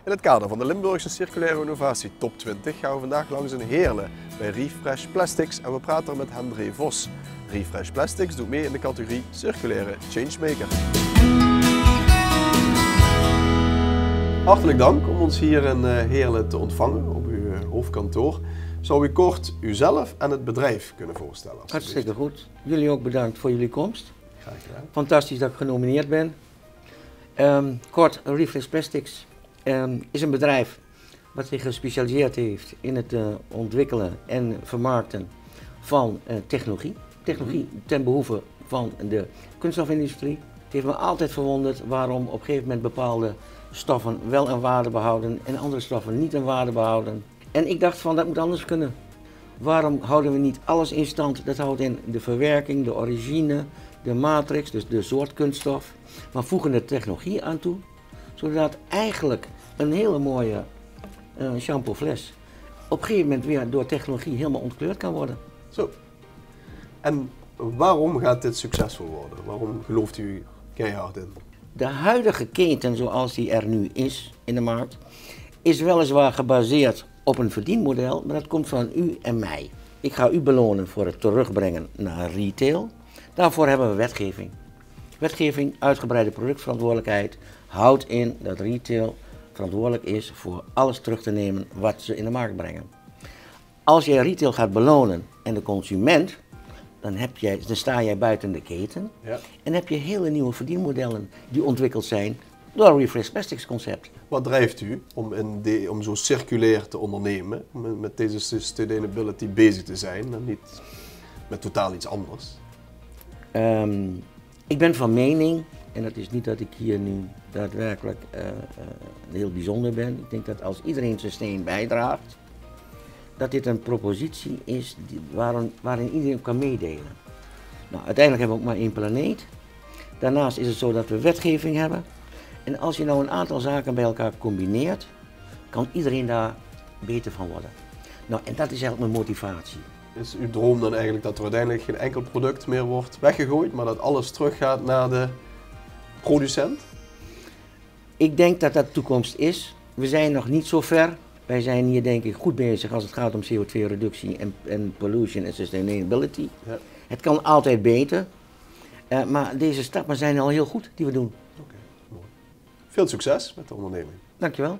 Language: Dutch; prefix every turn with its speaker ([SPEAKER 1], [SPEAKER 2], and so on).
[SPEAKER 1] In het kader van de Limburgse Circulaire Innovatie Top 20 gaan we vandaag langs in Heerlen bij Refresh Plastics en we praten er met Hendré Vos. Refresh Plastics doet mee in de categorie Circulaire Changemaker. Hartelijk dank om ons hier in Heerlen te ontvangen op uw hoofdkantoor. Zou u kort uzelf en het bedrijf kunnen voorstellen?
[SPEAKER 2] Hartstikke goed. Jullie ook bedankt voor jullie komst.
[SPEAKER 1] Graag gedaan.
[SPEAKER 2] Fantastisch dat ik genomineerd ben. Kort, Refresh Plastics is een bedrijf wat zich gespecialiseerd heeft in het ontwikkelen en vermarkten van technologie. Technologie ten behoeve van de kunststofindustrie. Het heeft me altijd verwonderd waarom op een gegeven moment bepaalde stoffen wel een waarde behouden en andere stoffen niet een waarde behouden. En ik dacht van dat moet anders kunnen. Waarom houden we niet alles in stand? Dat houdt in de verwerking, de origine, de matrix, dus de soort kunststof. Maar voegen er technologie aan toe, zodat eigenlijk een hele mooie shampoofles op een gegeven moment weer door technologie helemaal ontkleurd kan worden.
[SPEAKER 1] Zo. En waarom gaat dit succesvol worden? Waarom gelooft u keihard in?
[SPEAKER 2] De huidige keten zoals die er nu is in de markt, is weliswaar gebaseerd op een verdienmodel, maar dat komt van u en mij. Ik ga u belonen voor het terugbrengen naar retail. Daarvoor hebben we wetgeving. Wetgeving, uitgebreide productverantwoordelijkheid, houdt in dat retail verantwoordelijk is voor alles terug te nemen wat ze in de markt brengen. Als jij retail gaat belonen en de consument, dan sta jij buiten de keten en heb je hele nieuwe verdienmodellen die ontwikkeld zijn door het Refresh Plastics concept.
[SPEAKER 1] Wat drijft u om zo circulair te ondernemen, met deze sustainability bezig te zijn en niet met totaal iets anders?
[SPEAKER 2] Ik ben van mening, en dat is niet dat ik hier nu daadwerkelijk heel bijzonder ben, ik denk dat als iedereen zijn steen bijdraagt, dat dit een propositie is waarin iedereen kan meedelen. Nou, uiteindelijk hebben we ook maar één planeet. Daarnaast is het zo dat we wetgeving hebben. En als je nou een aantal zaken bij elkaar combineert, kan iedereen daar beter van worden. Nou, en dat is eigenlijk mijn motivatie.
[SPEAKER 1] Is uw droom dan eigenlijk dat er uiteindelijk geen enkel product meer wordt weggegooid, maar dat alles teruggaat naar de producent?
[SPEAKER 2] Ik denk dat dat de toekomst is. We zijn nog niet zo ver. Wij zijn hier denk ik goed bezig als het gaat om CO2-reductie en pollution en sustainability. Ja. Het kan altijd beter, maar deze stappen zijn al heel goed die we doen.
[SPEAKER 1] Oké, mooi. Veel succes met de onderneming.
[SPEAKER 2] Dankjewel.